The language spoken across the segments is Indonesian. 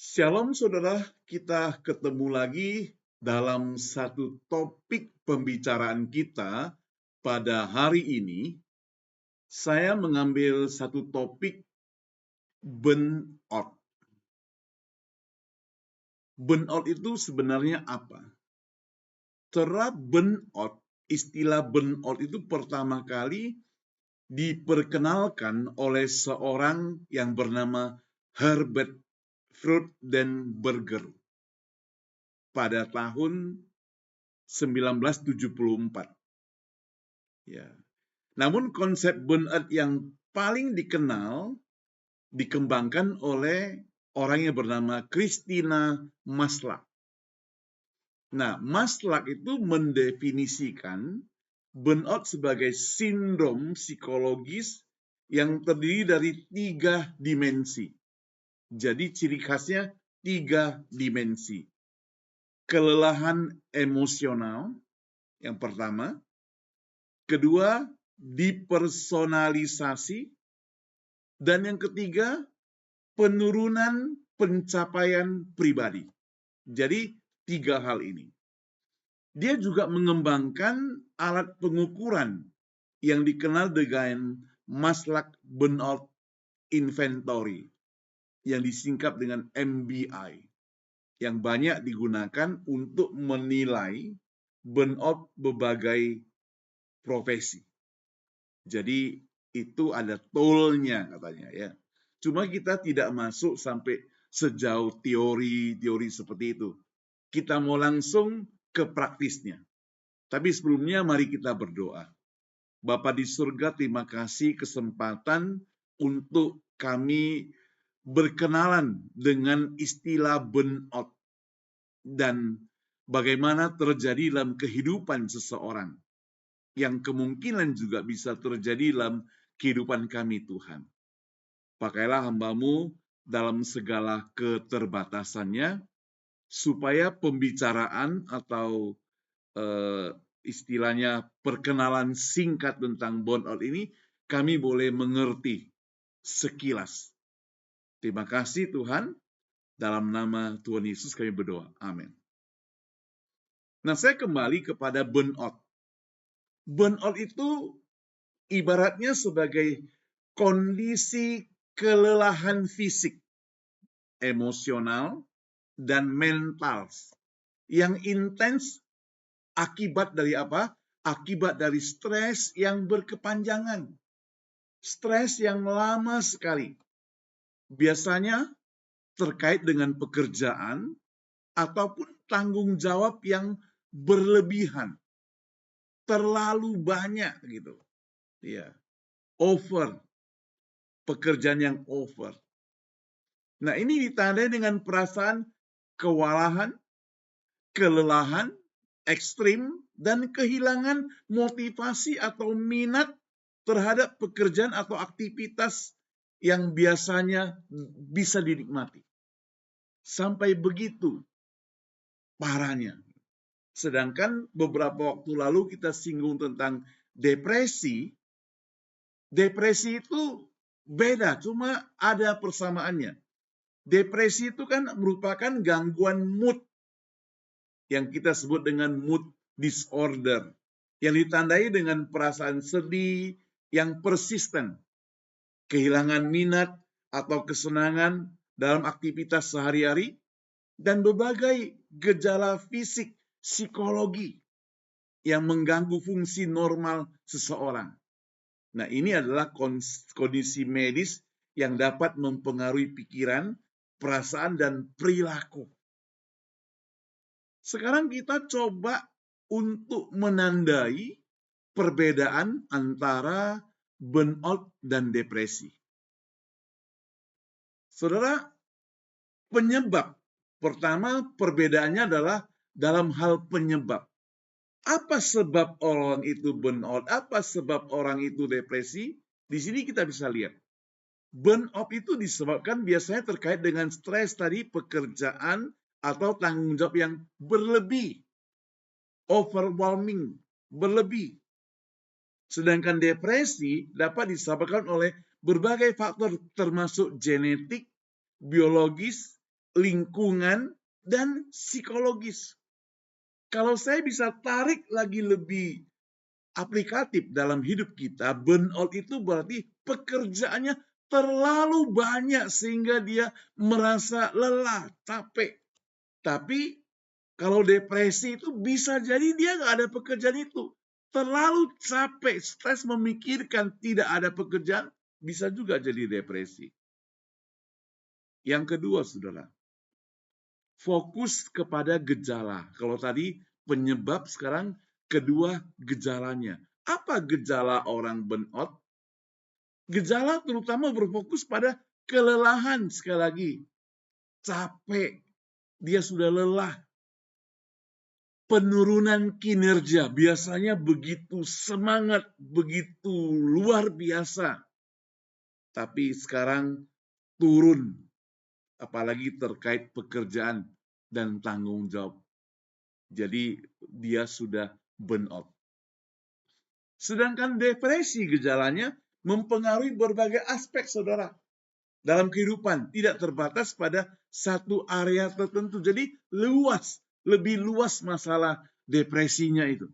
Shalom saudara, kita ketemu lagi dalam satu topik pembicaraan kita pada hari ini. Saya mengambil satu topik burnout. Burnout itu sebenarnya apa? Terap burnout, istilah burnout itu pertama kali diperkenalkan oleh seorang yang bernama Herbert Freudenberger pada tahun 1974. Ya. Namun konsep burnout yang paling dikenal dikembangkan oleh orang yang bernama Christina Maslach. Nah, Maslach itu mendefinisikan burnout sebagai sindrom psikologis yang terdiri dari 3 dimensi. Jadi ciri khasnya 3 dimensi. Kelelahan emosional yang pertama, kedua, dipersonalisasi, dan yang ketiga, penurunan pencapaian pribadi. Jadi 3 hal ini. Dia juga mengembangkan alat pengukuran yang dikenal dengan Maslach Burnout Inventory yang disingkat dengan MBI, yang banyak digunakan untuk menilai burnout berbagai profesi. Jadi itu ada toolnya katanya ya. Cuma kita tidak masuk sampai sejauh teori seperti itu. Kita mau langsung ke praktisnya. Tapi sebelumnya mari kita berdoa. Bapa di surga, terima kasih kesempatan untuk kami berkenalan dengan istilah burnout dan bagaimana terjadi dalam kehidupan seseorang, yang kemungkinan juga bisa terjadi dalam kehidupan kami, Tuhan. Pakailah hamba-Mu dalam segala keterbatasannya, supaya pembicaraan atau istilahnya perkenalan singkat tentang burnout ini, kami boleh mengerti sekilas. Terima kasih Tuhan, dalam nama Tuhan Yesus kami berdoa. Amin. Nah, saya kembali kepada burnout. Burnout itu ibaratnya sebagai kondisi kelelahan fisik, emosional, dan mental yang intens akibat dari apa? Akibat dari stres yang berkepanjangan. Stres yang lama sekali. Biasanya terkait dengan pekerjaan ataupun tanggung jawab yang berlebihan. Terlalu banyak gitu. Ya. Over. Pekerjaan yang over. Nah, ini ditandai dengan perasaan kewalahan, kelelahan, ekstrim, dan kehilangan motivasi atau minat terhadap pekerjaan atau aktivitas yang biasanya bisa dinikmati. Sampai begitu parahnya. Sedangkan beberapa waktu lalu kita singgung tentang depresi. Depresi itu beda, cuma ada persamaannya. Depresi itu kan merupakan gangguan mood yang kita sebut dengan mood disorder, yang ditandai dengan perasaan sedih yang persisten, kehilangan minat atau kesenangan dalam aktivitas sehari-hari, dan berbagai gejala fisik, psikologi yang mengganggu fungsi normal seseorang. Nah, ini adalah kondisi medis yang dapat mempengaruhi pikiran, perasaan, dan perilaku. Sekarang kita coba untuk menandai perbedaan antara burnout dan depresi. Saudara, penyebab pertama, perbedaannya adalah dalam hal penyebab. Apa sebab orang itu burnout? Apa sebab orang itu depresi? Di sini kita bisa lihat. Burnout itu disebabkan biasanya terkait dengan stres tadi, pekerjaan, atau tanggung jawab yang berlebih. Overwhelming, berlebih. Sedangkan depresi dapat disebabkan oleh berbagai faktor termasuk genetik, biologis, lingkungan, dan psikologis. Kalau saya bisa tarik lagi lebih aplikatif dalam hidup kita, burnout itu berarti pekerjaannya terlalu banyak sehingga dia merasa lelah, capek. Tapi kalau depresi itu bisa jadi dia nggak ada pekerjaan itu. Terlalu capek, stres memikirkan tidak ada pekerjaan, bisa juga jadi depresi. Yang kedua, saudara, fokus kepada gejala. Kalau tadi penyebab, sekarang kedua gejalanya. Apa gejala orang burnout? Gejala terutama berfokus pada kelelahan, sekali lagi. Capek, dia sudah lelah. Penurunan kinerja, biasanya begitu semangat, begitu luar biasa. Tapi sekarang turun, apalagi terkait pekerjaan dan tanggung jawab. Jadi dia sudah burnout. Sedangkan depresi gejalanya mempengaruhi berbagai aspek, saudara. Dalam kehidupan, tidak terbatas pada satu area tertentu. Jadi luas, lebih luas masalah depresinya itu.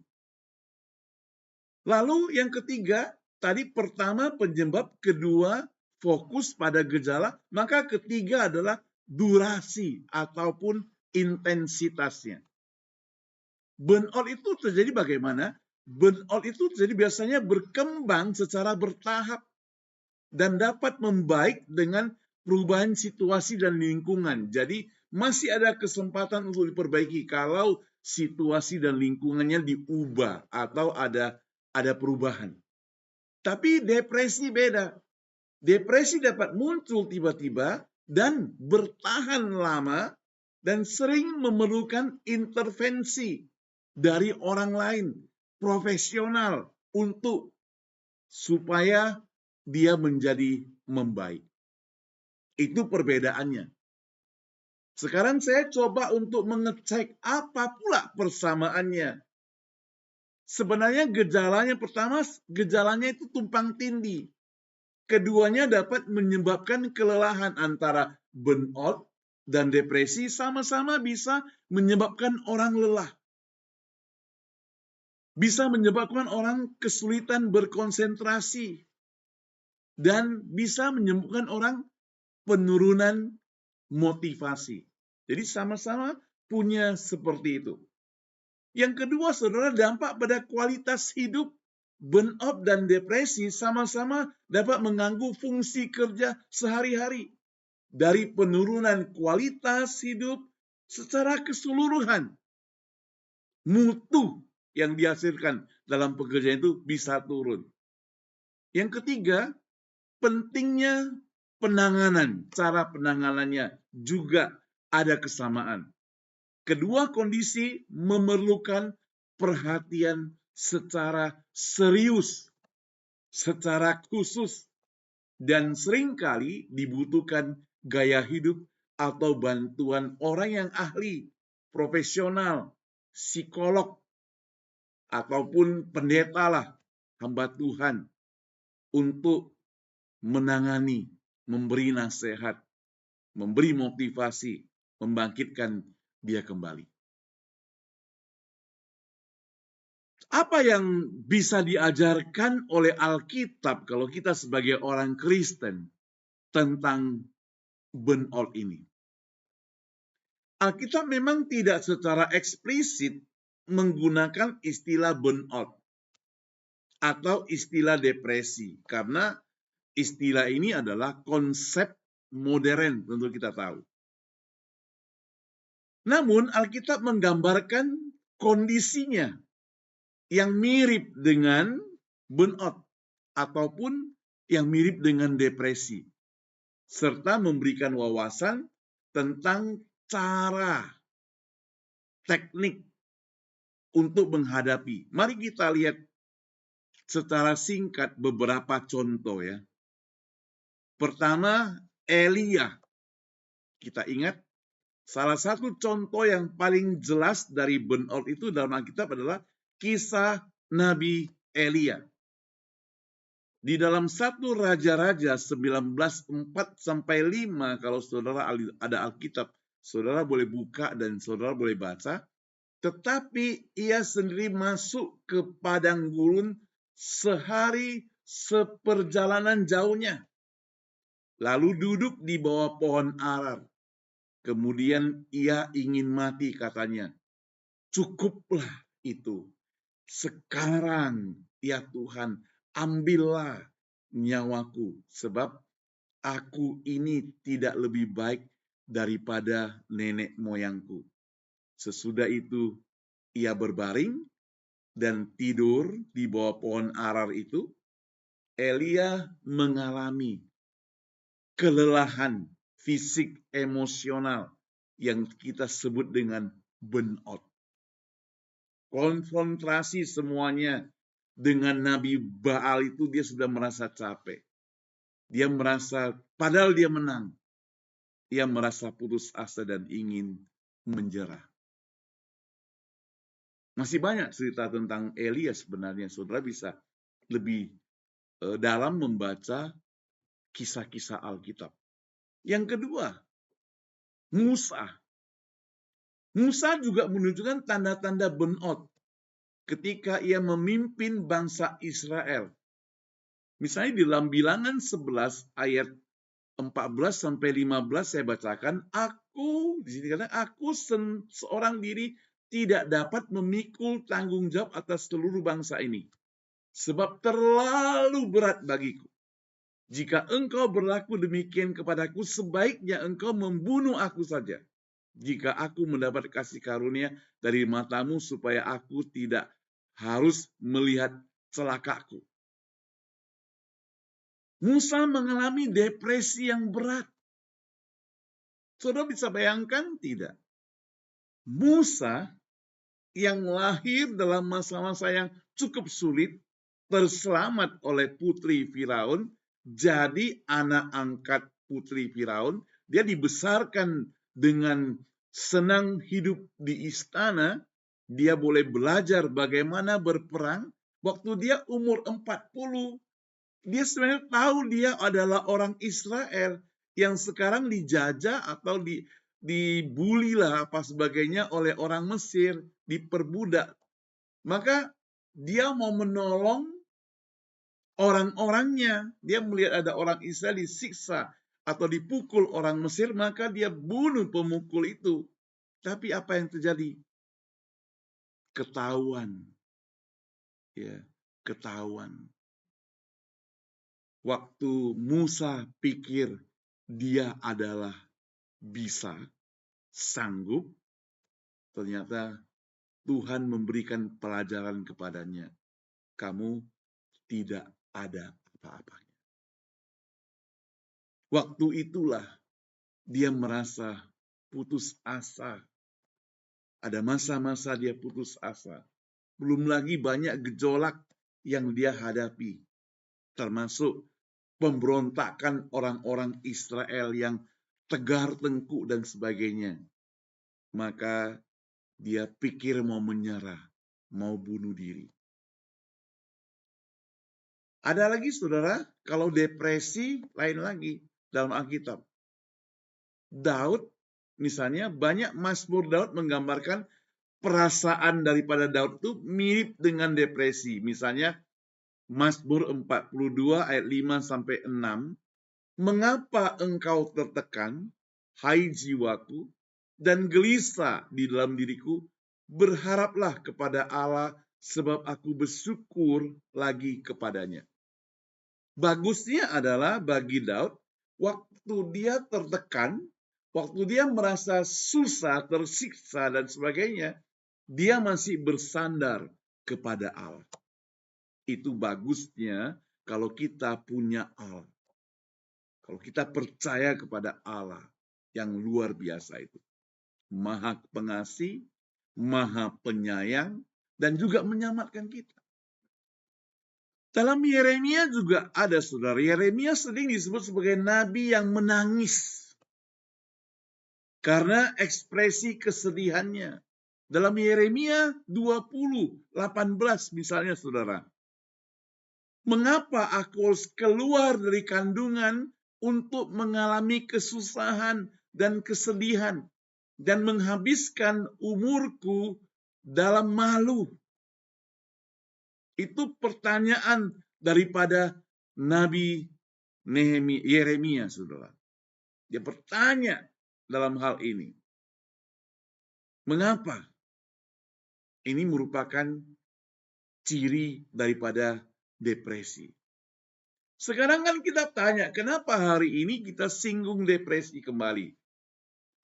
Lalu yang ketiga, tadi pertama penyebab, kedua fokus pada gejala, maka ketiga adalah durasi ataupun intensitasnya. Burnout itu terjadi bagaimana? Burnout itu terjadi biasanya berkembang secara bertahap dan dapat membaik dengan perubahan situasi dan lingkungan. Jadi masih ada kesempatan untuk diperbaiki kalau situasi dan lingkungannya diubah atau ada perubahan. Tapi depresi beda. Depresi dapat muncul tiba-tiba dan bertahan lama dan sering memerlukan intervensi dari orang lain, profesional, untuk supaya dia menjadi membaik. Itu perbedaannya. Sekarang saya coba untuk mengecek apa pula persamaannya. Sebenarnya gejalanya pertama, gejalanya itu tumpang tindih. Keduanya dapat menyebabkan kelelahan. Antara burnout dan depresi sama-sama bisa menyebabkan orang lelah. Bisa menyebabkan orang kesulitan berkonsentrasi. Dan bisa menyebabkan orang penurunan motivasi. Jadi sama-sama punya seperti itu. Yang kedua, saudara, dampak pada kualitas hidup. Burnout dan depresi sama-sama dapat mengganggu fungsi kerja sehari-hari. Dari penurunan kualitas hidup secara keseluruhan. Mutu yang dihasilkan dalam pekerjaan itu bisa turun. Yang ketiga, pentingnya penanganan. Cara penanganannya juga ada kesamaan. Kedua kondisi memerlukan perhatian secara serius, secara khusus, dan seringkali dibutuhkan gaya hidup atau bantuan orang yang ahli, profesional, psikolog, ataupun pendeta lah, hamba Tuhan, untuk menangani, memberi nasihat, memberi motivasi, membangkitkan dia kembali. Apa yang bisa diajarkan oleh Alkitab kalau kita sebagai orang Kristen tentang burnout ini? Alkitab memang tidak secara eksplisit menggunakan istilah burnout atau istilah depresi, karena istilah ini adalah konsep modern, tentu kita tahu. Namun Alkitab menggambarkan kondisinya yang mirip dengan burnout ataupun yang mirip dengan depresi, serta memberikan wawasan tentang cara, teknik untuk menghadapi. Mari kita lihat secara singkat beberapa contoh ya. Pertama, Elia. Kita ingat salah satu contoh yang paling jelas dari burnout itu dalam Alkitab adalah kisah Nabi Elia. Di dalam 1 Raja-Raja 19:4-5, kalau saudara ada Alkitab, Saudara boleh buka dan saudara boleh baca. Tetapi ia sendiri masuk ke padang gurun sehari seperjalanan jauhnya. Lalu duduk di bawah pohon arar. Kemudian ia ingin mati, katanya. Cukuplah itu. Sekarang, ya Tuhan, ambillah nyawaku, sebab aku ini tidak lebih baik daripada nenek moyangku. Sesudah itu, ia berbaring dan tidur di bawah pohon arar itu. Elia mengalami kelelahan fisik emosional yang kita sebut dengan burnout. Konfrontasi semuanya dengan Nabi Baal itu, dia sudah merasa capek. Dia merasa, padahal dia menang, ia merasa putus asa dan ingin menjerah. Masih banyak cerita tentang Elia sebenarnya. Saudara bisa lebih dalam membaca kisah-kisah Alkitab. Yang kedua, Musa. Musa juga menunjukkan tanda-tanda burnout ketika ia memimpin bangsa Israel. Misalnya di dalam Bilangan 11 ayat 14-15 saya bacakan, di sini kata, aku seorang diri tidak dapat memikul tanggung jawab atas seluruh bangsa ini, sebab terlalu berat bagiku. Jika engkau berlaku demikian kepadaku, sebaiknya engkau membunuh aku saja, jika aku mendapat kasih karunia dari matamu, supaya aku tidak harus melihat celakaku. Musa mengalami depresi yang berat. Saudara bisa bayangkan tidak? Musa yang lahir dalam masa-masa yang cukup sulit, terselamat oleh putri Firaun, jadi anak angkat putri Firaun. Dia dibesarkan dengan senang hidup di istana. Dia boleh belajar bagaimana berperang. Waktu dia umur 40, dia sebenarnya tahu dia adalah orang Israel yang sekarang dijajah atau dibuli lah apa sebagainya oleh orang Mesir, diperbudak. Maka dia mau menolong orang-orangnya. Dia melihat ada orang Israel disiksa atau dipukul orang Mesir, maka dia bunuh pemukul itu. Tapi apa yang terjadi? Ketahuan. Ya, ketahuan. Waktu Musa pikir dia adalah bisa, sanggup, ternyata Tuhan memberikan pelajaran kepadanya. Kamu tidak ada apa-apanya. Waktu itulah dia merasa putus asa. Ada masa-masa dia putus asa. Belum lagi banyak gejolak yang dia hadapi. Termasuk pemberontakan orang-orang Israel yang tegar tengkuk dan sebagainya. Maka dia pikir mau menyerah, mau bunuh diri. Ada lagi saudara, kalau depresi lain lagi dalam Alkitab. Daud, misalnya banyak Mazmur Daud menggambarkan perasaan daripada Daud itu mirip dengan depresi. Misalnya Mazmur 42 ayat 5-6. Mengapa engkau tertekan, hai jiwaku, dan gelisah di dalam diriku? Berharaplah kepada Allah, sebab aku bersyukur lagi kepadanya. Bagusnya adalah bagi Daud, waktu dia tertekan, waktu dia merasa susah, tersiksa, dan sebagainya, dia masih bersandar kepada Allah. Itu bagusnya kalau kita punya Allah. Kalau kita percaya kepada Allah yang luar biasa itu. Maha pengasih, maha penyayang, dan juga menyelamatkan kita. Dalam Yeremia juga ada saudara. Yeremia sering disebut sebagai nabi yang menangis. Karena ekspresi kesedihannya. Dalam Yeremia 20:18 misalnya saudara. Mengapa aku harus keluar dari kandungan untuk mengalami kesusahan dan kesedihan? dan menghabiskan umurku dalam malu? Itu pertanyaan daripada Nabi Yeremia, saudara. Dia bertanya dalam hal ini. Mengapa? Ini merupakan ciri daripada depresi. Sekarang kan kita tanya, kenapa hari ini kita singgung depresi kembali?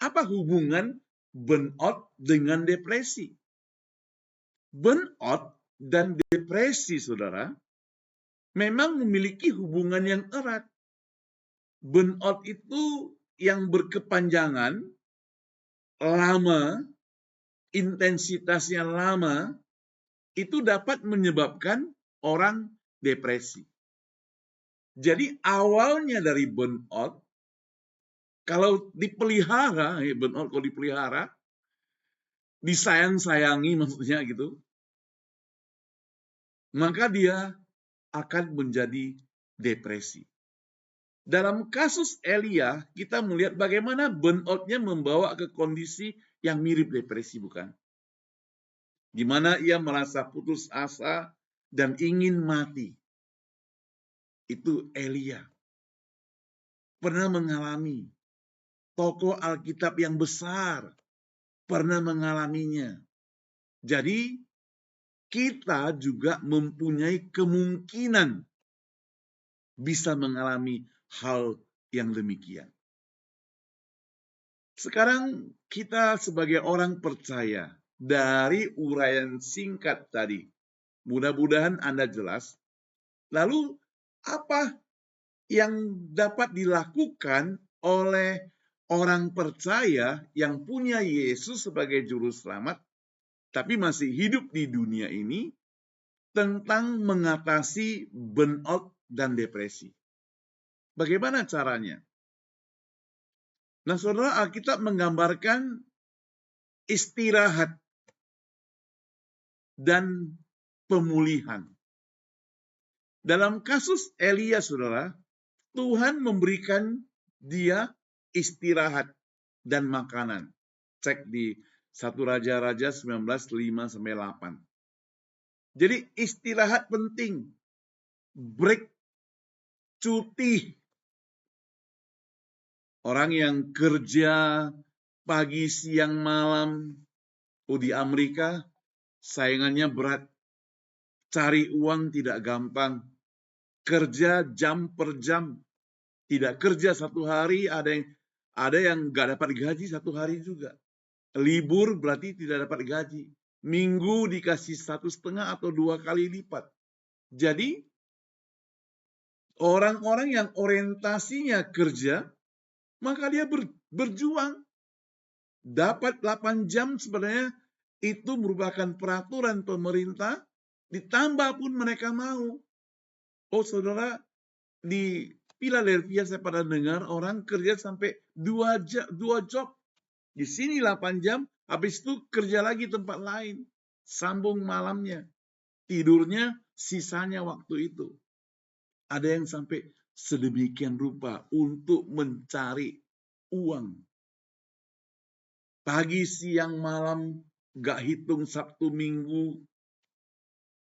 Apa hubungan burnout dengan depresi? Burnout dan depresi, saudara, memang memiliki hubungan yang erat. Burnout itu yang berkepanjangan, lama, intensitasnya lama, itu dapat menyebabkan orang depresi. Jadi awalnya dari burnout, kalau dipelihara, burnout kalau dipelihara, disayang-sayangi maksudnya gitu, maka dia akan menjadi depresi. Dalam kasus Elia, kita melihat bagaimana burnout-nya membawa ke kondisi yang mirip depresi, bukan? Di mana ia merasa putus asa dan ingin mati. Itu Elia. Pernah mengalami. Tokoh Alkitab yang besar pernah mengalaminya. Jadi, kita juga mempunyai kemungkinan bisa mengalami hal yang demikian. Sekarang kita sebagai orang percaya, dari uraian singkat tadi, mudah-mudahan Anda jelas. Lalu, apa yang dapat dilakukan oleh orang percaya yang punya Yesus sebagai juru selamat, tapi masih hidup di dunia ini, tentang mengatasi burnout dan depresi? Bagaimana caranya? Nah, saudara, Alkitab menggambarkan istirahat dan pemulihan. Dalam kasus Elia, saudara, Tuhan memberikan dia istirahat dan makanan. Cek di 1 Raja-Raja 19:5-8. Jadi istirahat penting. Break, cuti. Orang yang kerja pagi, siang, malam. Di Amerika saingannya berat. Cari uang tidak gampang. Kerja jam per jam. Tidak kerja satu hari, ada yang nggak dapat gaji satu hari juga. Libur berarti tidak dapat gaji. Minggu dikasih 1,5 atau 2 kali lipat. Jadi, orang-orang yang orientasinya kerja, maka dia berjuang. Dapat 8 jam sebenarnya itu merupakan peraturan pemerintah, ditambah pun mereka mau. Saudara, di Philadelphia saya pernah dengar orang kerja sampai 2 job. Di sini 8 jam, habis itu kerja lagi tempat lain. Sambung malamnya. Tidurnya sisanya waktu itu. Ada yang sampai sedemikian rupa untuk mencari uang. Pagi, siang, malam, gak hitung Sabtu, Minggu.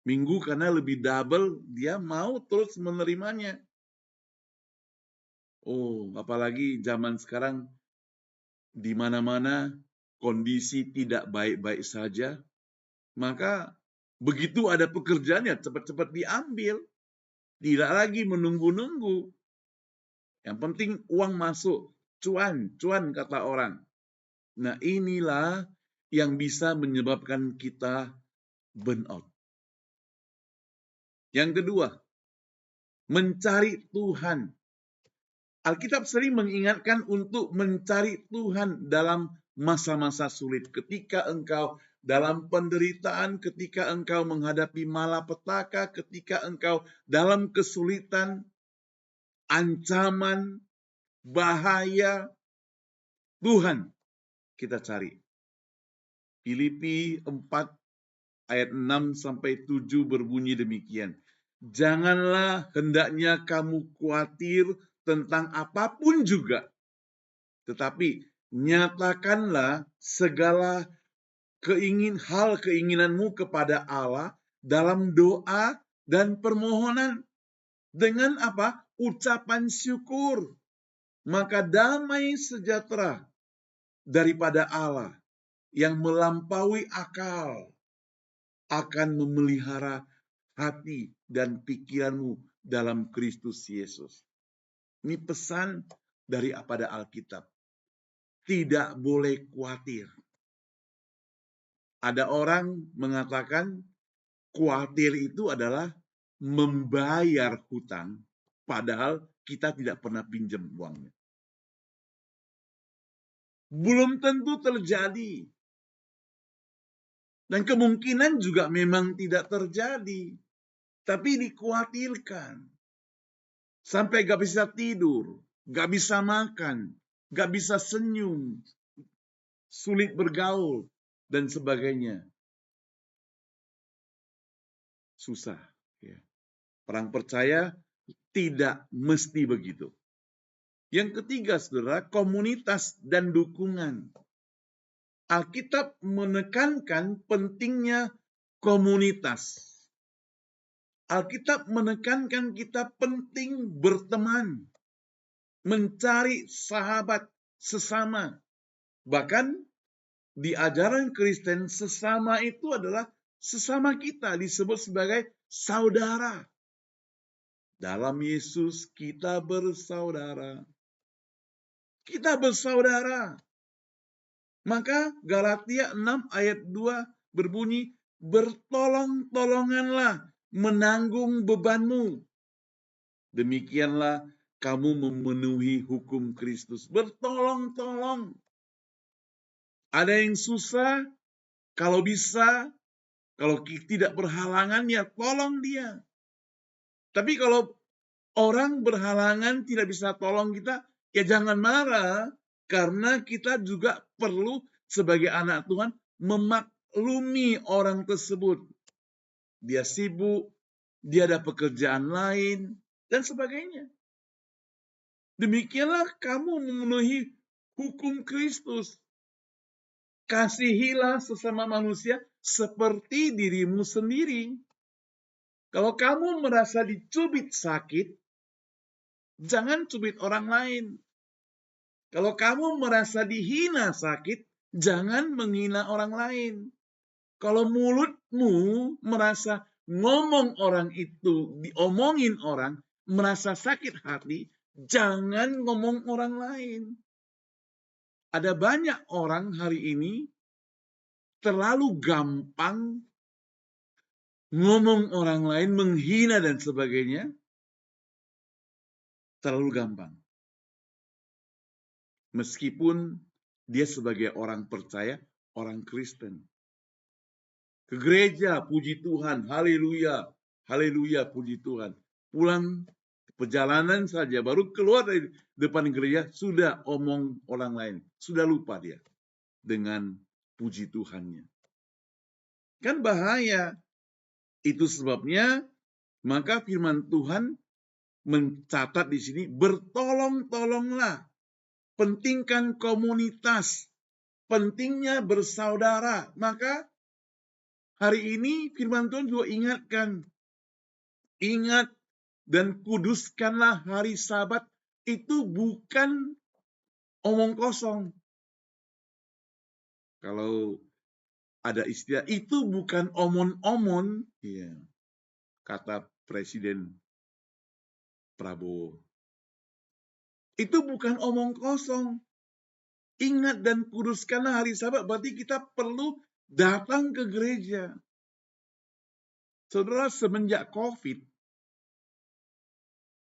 Minggu karena lebih double, dia mau terus menerimanya. Apalagi zaman sekarang di mana-mana kondisi tidak baik-baik saja, maka begitu ada pekerjaannya cepat-cepat diambil, tidak lagi menunggu-nunggu. Yang penting uang masuk, cuan kata orang. Nah, inilah yang bisa menyebabkan kita burnout. Yang kedua, mencari Tuhan. Alkitab sering mengingatkan untuk mencari Tuhan dalam masa-masa sulit. Ketika engkau dalam penderitaan, ketika engkau menghadapi malapetaka, ketika engkau dalam kesulitan, ancaman, bahaya, Tuhan kita cari. Filipi 4 ayat 6-7 berbunyi demikian. Janganlah hendaknya kamu khawatir tentang apapun juga. Tetapi nyatakanlah segala keinginanmu kepada Allah dalam doa dan permohonan dengan apa? Ucapan syukur. Maka damai sejahtera daripada Allah yang melampaui akal akan memelihara hati dan pikiranmu dalam Kristus Yesus. Ini pesan daripada Alkitab. Tidak boleh khawatir. Ada orang mengatakan khawatir itu adalah membayar hutang, padahal kita tidak pernah pinjam uangnya. Belum tentu terjadi. Dan kemungkinan juga memang tidak terjadi. Tapi dikhawatirkan. Sampai gak bisa tidur, gak bisa makan, gak bisa senyum, sulit bergaul, dan sebagainya. Susah. Ya. Orang percaya tidak mesti begitu. Yang ketiga, saudara, komunitas dan dukungan. Alkitab menekankan pentingnya komunitas. Alkitab menekankan kita penting berteman, mencari sahabat sesama. Bahkan di ajaran Kristen, sesama itu adalah sesama kita, disebut sebagai saudara. Dalam Yesus kita bersaudara. Kita bersaudara. Maka Galatia 6 ayat 2 berbunyi, bertolong-tolonganlah menanggung bebanmu. Demikianlah kamu memenuhi hukum Kristus. Bertolong-tolong. Ada yang susah, kalau bisa, kalau tidak berhalangan, ya tolong dia. Tapi kalau orang berhalangan tidak bisa tolong kita, ya jangan marah. Karena kita juga perlu sebagai anak Tuhan memaklumi orang tersebut. Dia sibuk, dia ada pekerjaan lain, dan sebagainya. Demikianlah kamu memenuhi hukum Kristus. Kasihilah sesama manusia seperti dirimu sendiri. Kalau kamu merasa dicubit sakit, jangan cubit orang lain. Kalau kamu merasa dihina sakit, jangan menghina orang lain. Kalau mulutmu merasa ngomong orang itu, diomongin orang, merasa sakit hati, jangan ngomong orang lain. Ada banyak orang hari ini terlalu gampang ngomong orang lain, menghina dan sebagainya. Terlalu gampang. Meskipun dia sebagai orang percaya, orang Kristen. Ke gereja, puji Tuhan, haleluya, haleluya, puji Tuhan. Pulang perjalanan saja, baru keluar dari depan gereja, sudah omong orang lain. Sudah lupa dia dengan puji Tuhannya. Kan bahaya. Itu sebabnya, maka firman Tuhan mencatat di sini, bertolong-tolonglah. Pentingkan komunitas, pentingnya bersaudara. Maka hari ini firman Tuhan juga ingatkan, ingat dan kuduskanlah hari Sabat. Itu bukan omong kosong. Kalau ada istilah, itu bukan omon-omon, ya, kata Presiden Prabowo. Itu bukan omong kosong. Ingat dan kuduskanlah hari Sabat, berarti kita perlu datang ke gereja. Saudara, semenjak COVID,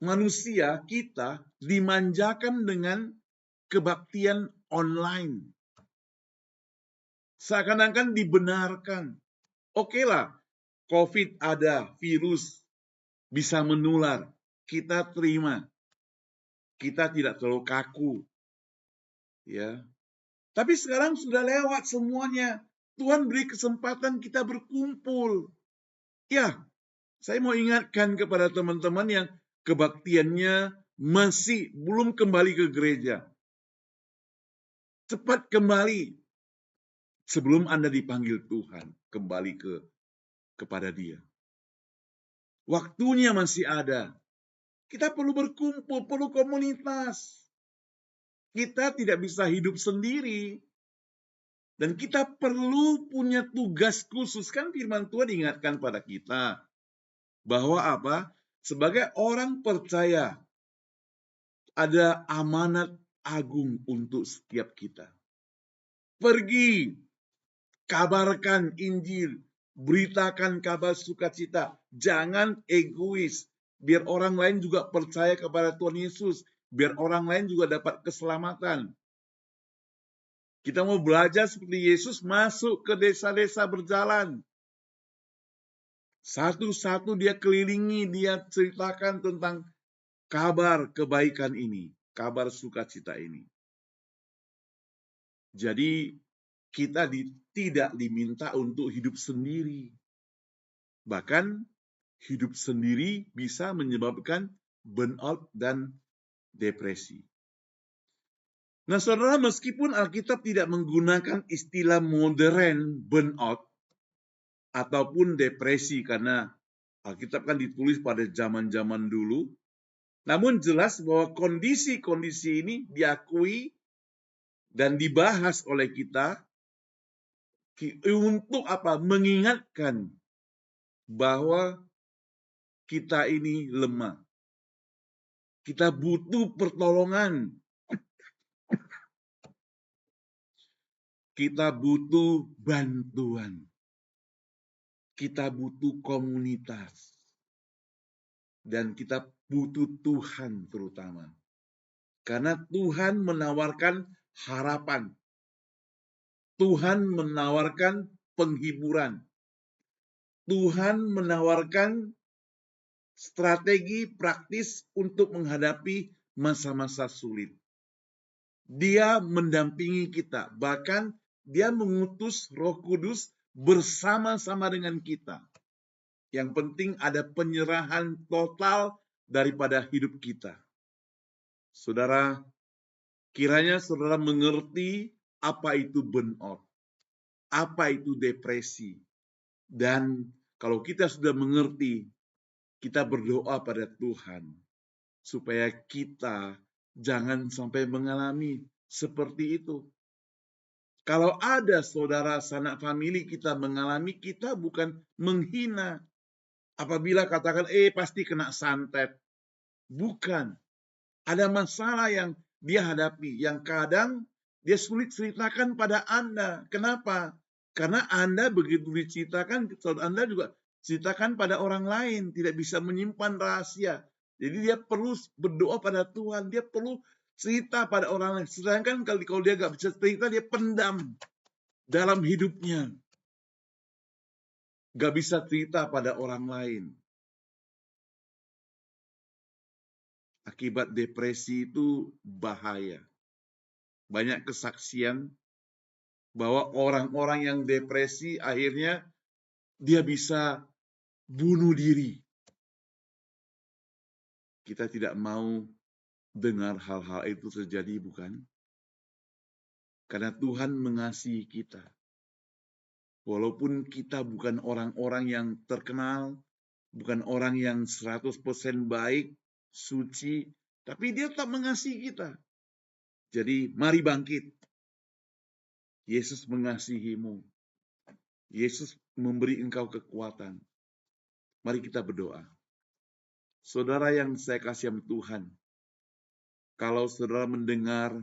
manusia kita dimanjakan dengan kebaktian online. Seakan-akan dibenarkan. Oke lah, COVID ada, virus bisa menular. Kita terima. Kita tidak terlalu kaku. Ya. Tapi sekarang sudah lewat semuanya. Tuhan beri kesempatan kita berkumpul. Ya, saya mau ingatkan kepada teman-teman yang kebaktiannya masih belum kembali ke gereja. cepat kembali sebelum Anda dipanggil Tuhan kembali kepada Dia. Waktunya masih ada. Kita perlu berkumpul, perlu komunitas. Kita tidak bisa hidup sendiri. Dan kita perlu punya tugas khusus. Kan firman Tuhan ingatkan pada kita. Bahwa apa? Sebagai orang percaya, ada amanat agung untuk setiap kita. Pergi, kabarkan Injil, beritakan kabar sukacita. Jangan egois. Biar orang lain juga percaya kepada Tuhan Yesus. Biar orang lain juga dapat keselamatan. Kita mau belajar seperti Yesus, masuk ke desa-desa berjalan. Satu-satu dia kelilingi, dia ceritakan tentang kabar kebaikan ini, kabar sukacita ini. Jadi kita tidak diminta untuk hidup sendiri. Bahkan hidup sendiri bisa menyebabkan burnout dan depresi. Nah, saudara, meskipun Alkitab tidak menggunakan istilah modern burnout ataupun depresi, karena Alkitab kan ditulis pada zaman-zaman dulu, namun jelas bahwa kondisi-kondisi ini diakui dan dibahas oleh kita untuk apa? Mengingatkan bahwa kita ini lemah. Kita butuh pertolongan. Kita butuh bantuan. Kita butuh komunitas. Dan kita butuh Tuhan terutama. Karena Tuhan menawarkan harapan. Tuhan menawarkan penghiburan. Tuhan menawarkan strategi praktis untuk menghadapi masa-masa sulit. Dia mendampingi kita, bahkan dia mengutus Roh Kudus bersama-sama dengan kita. Yang penting ada penyerahan total daripada hidup kita. Saudara, kiranya saudara mengerti apa itu burnout, apa itu depresi. Dan kalau kita sudah mengerti, kita berdoa pada Tuhan supaya kita jangan sampai mengalami seperti itu. Kalau ada saudara sanak famili kita mengalami, kita bukan menghina. Apabila katakan, pasti kena santet. Bukan. Ada masalah yang dia hadapi, yang kadang dia sulit ceritakan pada Anda. Kenapa? Karena Anda begitu diceritakan, Anda juga ceritakan pada orang lain, tidak bisa menyimpan rahasia. Jadi dia perlu berdoa pada Tuhan, dia perlu cerita pada orang lain. Sedangkan kalau dia nggak bisa cerita, dia pendam dalam hidupnya. Nggak bisa cerita pada orang lain. Akibat depresi itu bahaya. Banyak kesaksian bahwa orang-orang yang depresi akhirnya dia bisa bunuh diri. Kita tidak mau dengar hal-hal itu terjadi, bukan? Karena Tuhan mengasihi kita. Walaupun kita bukan orang-orang yang terkenal, bukan orang yang 100% baik, suci, tapi dia tetap mengasihi kita. Jadi mari bangkit. Yesus mengasihimu. Yesus memberi engkau kekuatan. Mari kita berdoa. Saudara yang saya kasih Tuhan, kalau saudara mendengar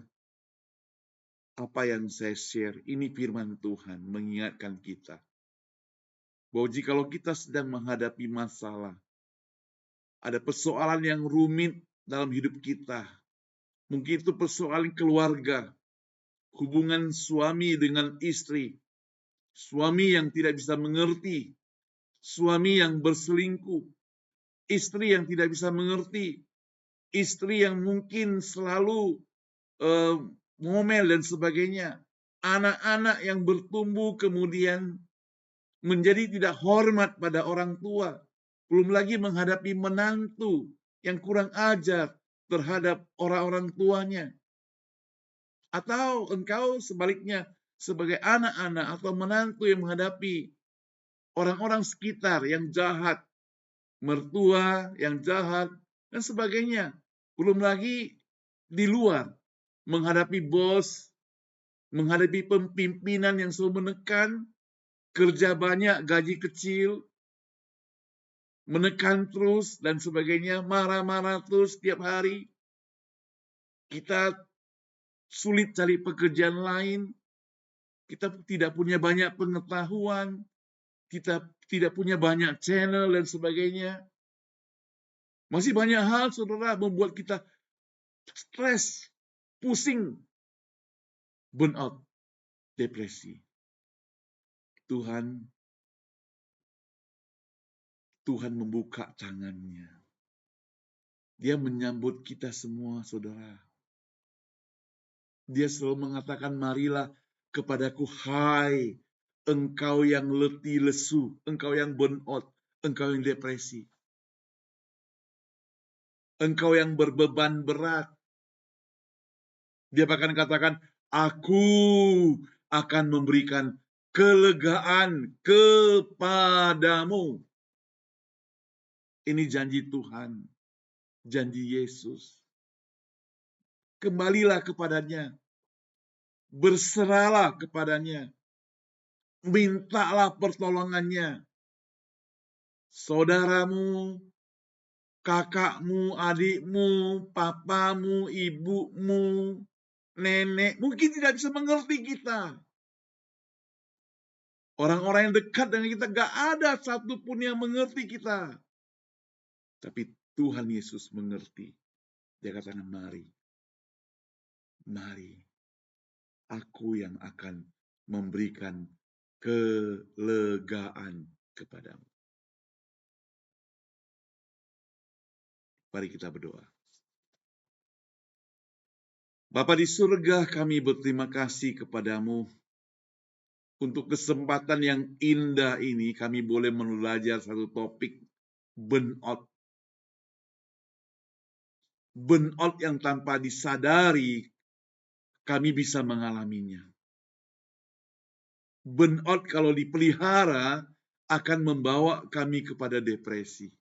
apa yang saya share, ini firman Tuhan mengingatkan kita. Bahwa jikalau kita sedang menghadapi masalah, ada persoalan yang rumit dalam hidup kita. Mungkin itu persoalan keluarga, hubungan suami dengan istri, suami yang tidak bisa mengerti, suami yang berselingkuh, istri yang tidak bisa mengerti, istri yang mungkin selalu ngomel dan sebagainya, anak-anak yang bertumbuh kemudian menjadi tidak hormat pada orang tua, belum lagi menghadapi menantu yang kurang ajar terhadap orang-orang tuanya. Atau engkau sebaliknya sebagai anak-anak atau menantu yang menghadapi orang-orang sekitar yang jahat, mertua yang jahat, dan sebagainya. Belum lagi di luar, menghadapi bos, menghadapi pimpinan yang selalu menekan, kerja banyak, gaji kecil, menekan terus, dan sebagainya, marah-marah terus setiap hari. Kita sulit cari pekerjaan lain, kita tidak punya banyak pengetahuan, kita tidak punya banyak channel dan sebagainya. Masih banyak hal, saudara, membuat kita stres, pusing, burnout, depresi. Tuhan membuka tangannya. Dia menyambut kita semua, saudara. Dia selalu mengatakan, marilah kepadaku, hai engkau yang letih lesu, engkau yang burnout, engkau yang depresi. Engkau yang berbeban berat. Dia bahkan katakan, aku akan memberikan kelegaan kepadamu. Ini janji Tuhan, janji Yesus. Kembalilah kepadanya, berserahlah kepadanya, mintalah pertolongannya. Saudaramu, kakakmu, adikmu, papamu, ibumu, nenek, mungkin tidak bisa mengerti kita. Orang-orang yang dekat dengan kita, gak ada satupun yang mengerti kita. Tapi Tuhan Yesus mengerti. Dia katakan, mari, aku yang akan memberikan kelegaan kepadamu. Mari kita berdoa. Bapa di surga, kami berterima kasih kepadamu untuk kesempatan yang indah ini. Kami boleh belajar satu topik, burnout. Burnout yang tanpa disadari kami bisa mengalaminya. Burnout kalau dipelihara akan membawa kami kepada depresi.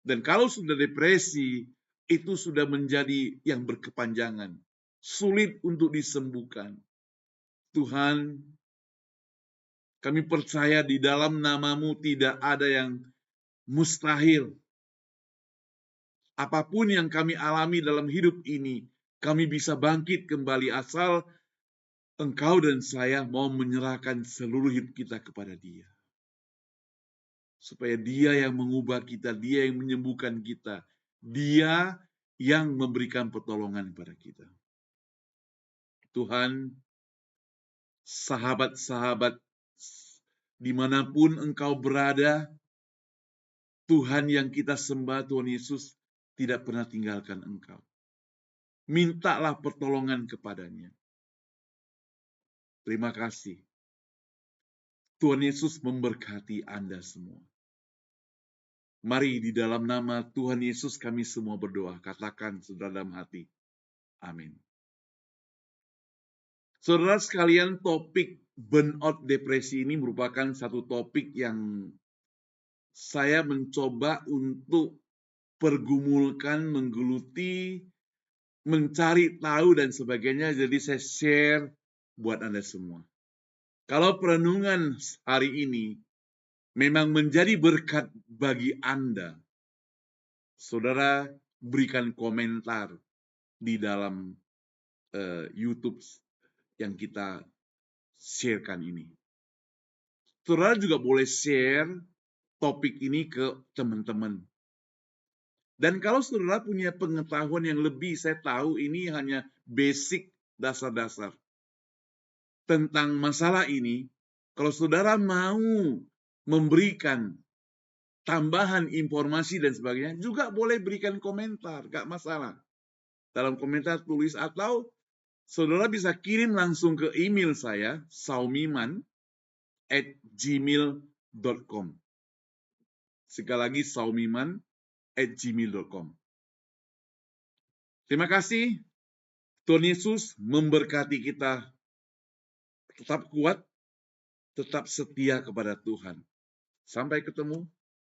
Dan kalau sudah depresi, itu sudah menjadi yang berkepanjangan. Sulit untuk disembuhkan. Tuhan, kami percaya di dalam nama-Mu tidak ada yang mustahil. Apapun yang kami alami dalam hidup ini, kami bisa bangkit kembali asal Engkau dan saya mau menyerahkan seluruh hidup kita kepada Dia. Supaya Dia yang mengubah kita, Dia yang menyembuhkan kita, Dia yang memberikan pertolongan kepada kita. Tuhan, sahabat-sahabat, dimanapun Engkau berada, Tuhan yang kita sembah, Tuhan Yesus, tidak pernah tinggalkan Engkau. Mintalah pertolongan kepadanya. Terima kasih. Tuhan Yesus memberkati Anda semua. Mari di dalam nama Tuhan Yesus kami semua berdoa. Katakan saudara dalam hati. Amin. Saudara sekalian, topik burnout depresi ini merupakan satu topik yang saya mencoba untuk pergumulkan, menggeluti, mencari tahu dan sebagainya. Jadi saya share buat Anda semua. Kalau perenungan hari ini memang menjadi berkat bagi Anda, saudara berikan komentar di dalam YouTube yang kita sharekan ini. Saudara juga boleh share topik ini ke teman-teman. Dan kalau saudara punya pengetahuan yang lebih, saya tahu ini hanya basic, dasar-dasar tentang masalah ini. Kalau saudara mau memberikan tambahan informasi dan sebagainya, juga boleh berikan komentar, gak masalah. Dalam komentar tulis atau saudara bisa kirim langsung ke email saya, saumiman@gmail.com. Sekali lagi, saumiman@gmail.com. Terima kasih. Tuhan Yesus memberkati kita tetap kuat, tetap setia kepada Tuhan. Sampai ketemu